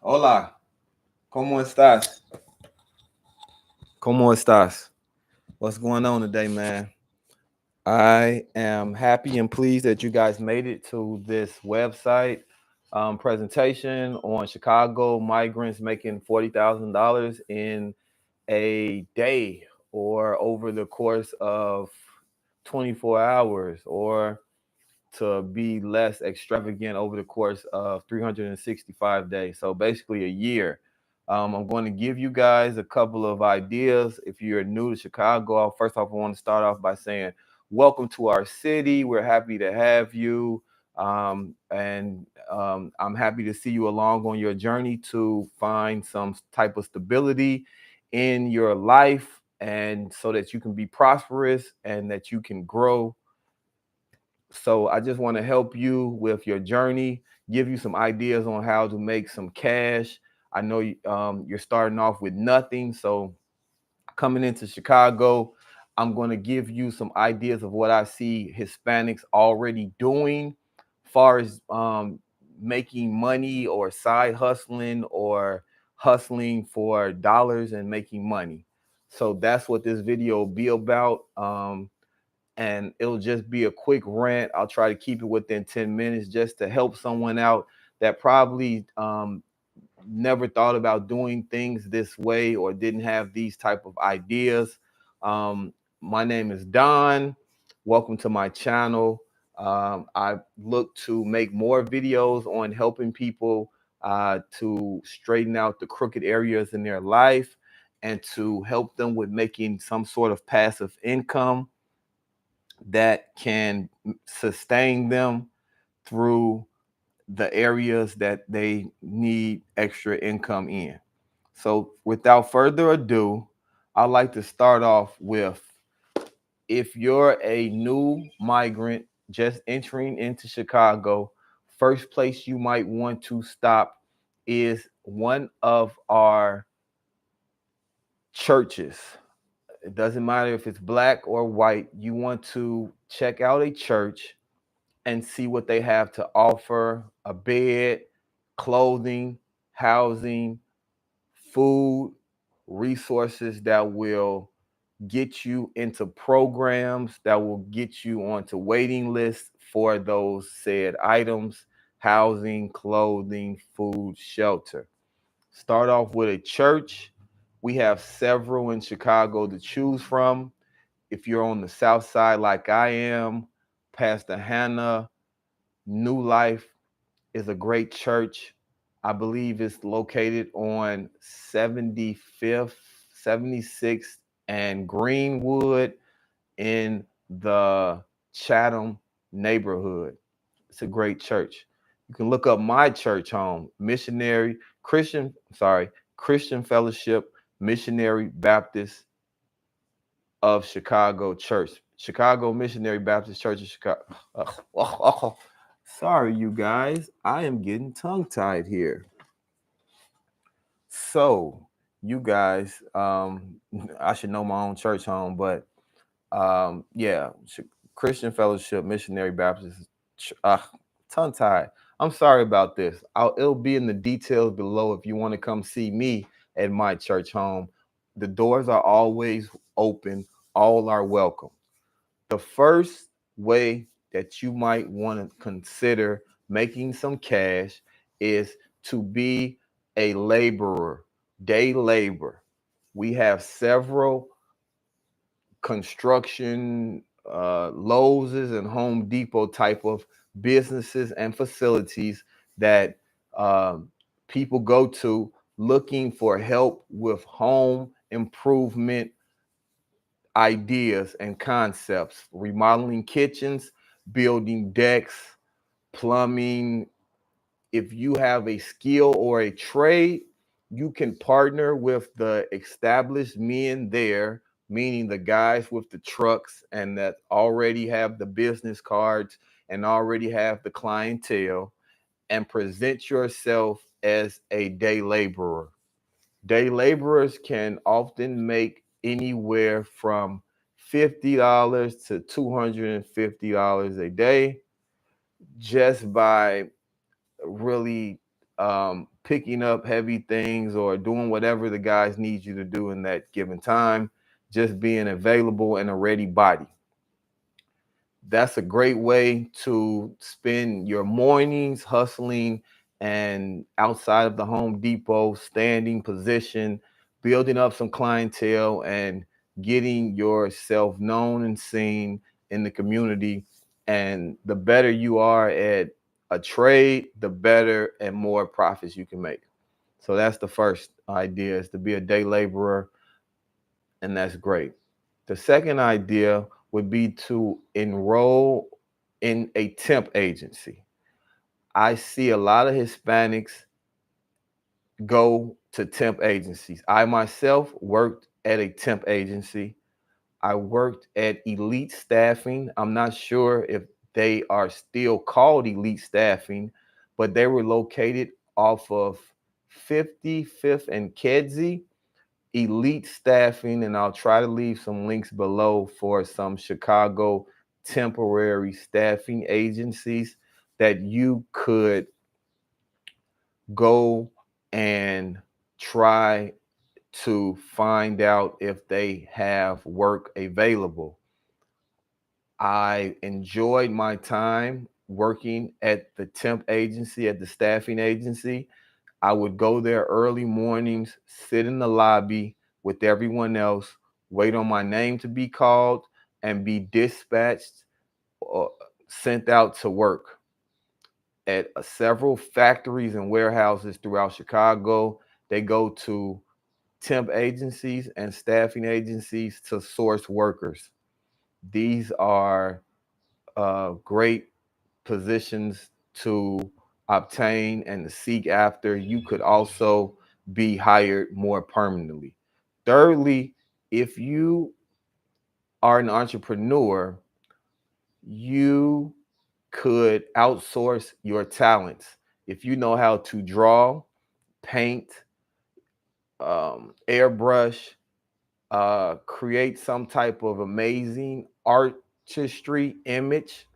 Hola, ¿cómo estás? ¿Cómo estás? What's going on today, man? I am happy and pleased that you guys made it to this website presentation on Chicago migrants making $40,000 in a day or over the course of 24 hours, or to be less extravagant over the course of 365 days. So basically a year. I'm going to give you guys a couple of ideas. If you're new to Chicago, first off, I want to start off by saying, welcome to our city. We're happy to have you. And I'm happy to see you along on your journey to find some type of stability in your life, and so that you can be prosperous and that you can grow. So I just want to help you with your journey, give you some ideas on how to make some cash. I know you're starting off with nothing. So coming into Chicago, I'm going to give you some ideas of what I see Hispanics already doing, far as making money or side hustling or hustling for dollars and making money. So that's what this video will be about. And it'll just be a quick rant. I'll try to keep it within 10 minutes just to help someone out that probably never thought about doing things this way or didn't have these type of ideas. My name is Don. Welcome to my channel. I look to make more videos on helping people to straighten out the crooked areas in their life and to help them with making some sort of passive income that can sustain them through the areas that they need extra income in. So, without further ado, I'd like to start off with, if you're a new migrant just entering into Chicago, first place you might want to stop is one of our churches. It doesn't matter if it's black or white, you want to check out a church and see what they have to offer: a bed, clothing, housing, food, resources that will get you into programs, that will get you onto waiting lists for those said items: housing, clothing, food, shelter. Start off with a church. We have several in Chicago to choose from. If you're on the south side like I am, Pastor Hannah New Life is a great church. I believe it's located on 75th, 76th, and Greenwood in the Chatham neighborhood. It's a great church. You can look up my church home, Christian Fellowship Missionary Baptist of Chicago Church. Chicago Missionary Baptist Church of Chicago. Sorry, you guys. I am getting tongue tied here. So, you guys, I should know my own church home, but yeah, Christian Fellowship Missionary Baptist. Uh, Tongue tied. I'm sorry about this. It'll be in the details below if you want to come see me at my church home. The doors are always open. All are welcome. The first way that you might want to consider making some cash is to be a laborer, day labor. We have several construction, Lowe's and Home Depot type of businesses and facilities that people go to looking for help with home improvement ideas and concepts: remodeling kitchens, building decks, plumbing. If you have a skill or a trade, you can partner with the established men there, meaning the guys with the trucks and that already have the business cards and already have the clientele, and present yourself as a day laborer. Day laborers can often make anywhere from $50 to $250 a day just by really picking up heavy things or doing whatever the guys need you to do in that given time, just being available and a ready body. That's a great way to spend your mornings hustling and outside of the Home Depot, standing position, building up some clientele and getting yourself known and seen in the community. And the better you are at a trade, the better and more profits you can make. So that's the first idea, is to be a day laborer, and that's great. The second idea would be to enroll in a temp agency. I see a lot of Hispanics go to temp agencies. I myself worked at a temp agency. I worked at Elite Staffing. I'm not sure if they are still called Elite Staffing, but they were located off of 55th and Kedzie. Elite Staffing, and I'll try to leave some links below for some Chicago temporary staffing agencies that you could go and try to find out if they have work available. I enjoyed my time working at the temp agency, at the staffing agency. I would go there early mornings, sit in the lobby with everyone else, wait on my name to be called, and be dispatched or sent out to work at several factories and warehouses throughout Chicago. They go to temp agencies and staffing agencies to source workers. These are great positions to obtain and to seek after. You could also be hired more permanently. Thirdly, if you are an entrepreneur, you could outsource your talents. If you know how to draw, paint, airbrush, create some type of amazing artistry image,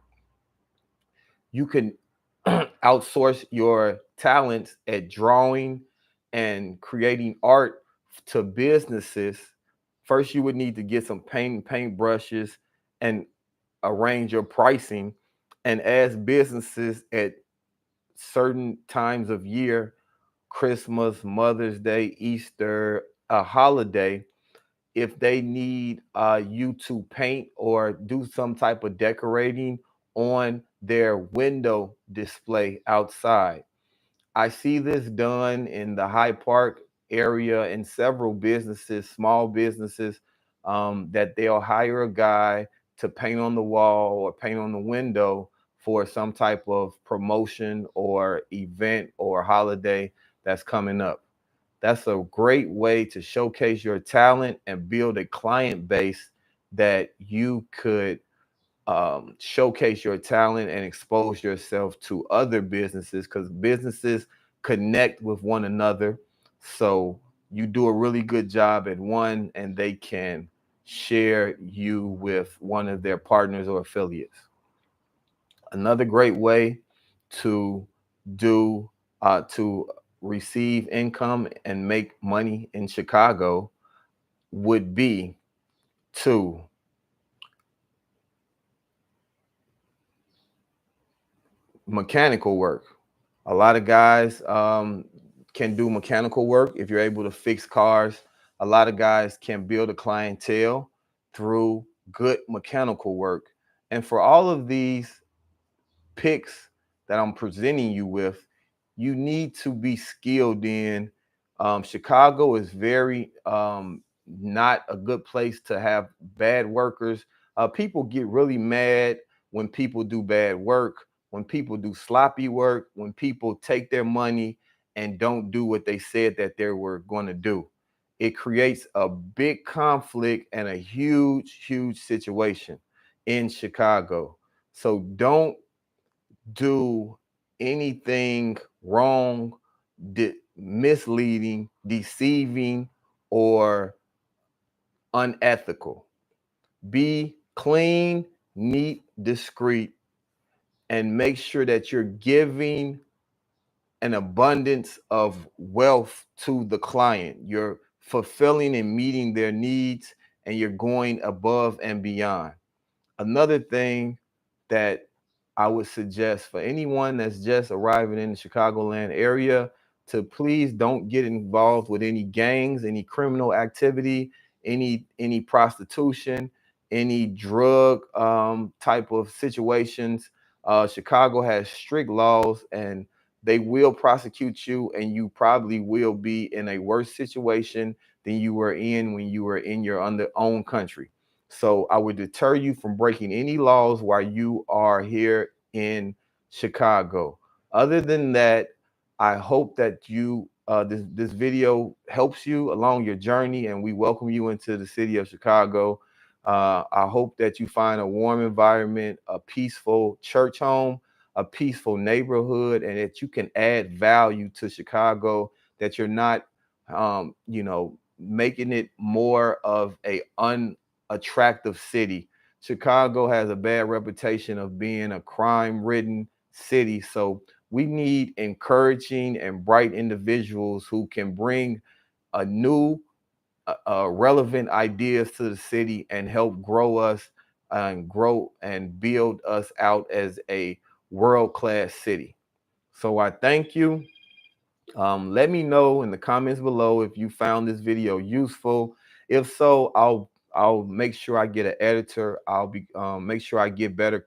you can outsource your talents at drawing and creating art to businesses. First, you would need to get some paint brushes and arrange your pricing. And as businesses at certain times of year, Christmas, Mother's Day, Easter, a holiday, if they need you to paint or do some type of decorating on their window display outside. I see this done in the Hyde Park area in several businesses, small businesses, that they'll hire a guy to paint on the wall or paint on the window for some type of promotion or event or holiday that's coming up. That's a great way to showcase your talent and build a client base that you could showcase your talent and expose yourself to other businesses, because businesses connect with one another. So you do a really good job at one and they can share you with one of their partners or affiliates. Another great way to do to receive income and make money in Chicago would be to mechanical work. A lot of guys can do mechanical work if you're able to fix cars. A lot of guys can build a clientele through good mechanical work. And for all of these picks that I'm presenting you with, you need to be skilled in. Chicago is very not a good place to have bad workers. People get really mad when people do bad work, when people do sloppy work, when people take their money and don't do what they said that they were going to do. It creates a big conflict and a huge situation in Chicago. So don't do anything wrong, misleading, deceiving, or unethical. Be clean, neat, discreet, and make sure that you're giving an abundance of wealth to the client. You're fulfilling and meeting their needs, and you're going above and beyond. Another thing that I would suggest for anyone that's just arriving in the Chicagoland area, to please don't get involved with any gangs, any criminal activity, any prostitution, any drug type of situations. Chicago has strict laws, and they will prosecute you, and you probably will be in a worse situation than you were in when you were in your own country. So I would deter you from breaking any laws while you are here in Chicago. Other than that, I hope that this video helps you along your journey, and we welcome you into the city of Chicago. I hope that you find a warm environment, a peaceful church home, a peaceful neighborhood, and that you can add value to Chicago. That you're not, making it more of a attractive city. Chicago has a bad reputation of being a crime-ridden city, so we need encouraging and bright individuals who can bring a new, relevant ideas to the city and help grow us and grow and build us out as a world-class city. So I thank you. Let me know in the comments below if you found this video useful. If so, I'll make sure I get an editor. I'll be make sure I get better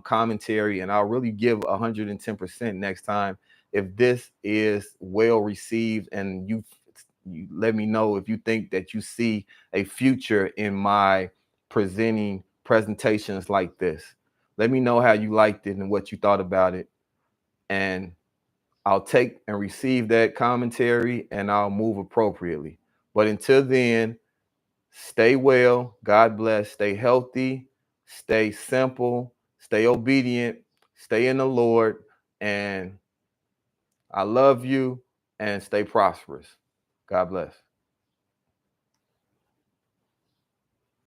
commentary, and I'll really give 110% next time if this is well received, and you let me know if you think that you see a future in my presenting presentations like this. Let me know how you liked it and what you thought about it, and I'll take and receive that commentary, and I'll move appropriately. But until then, stay well, God bless, stay healthy, stay simple, stay obedient, stay in the Lord, and I love you, and stay prosperous. God bless.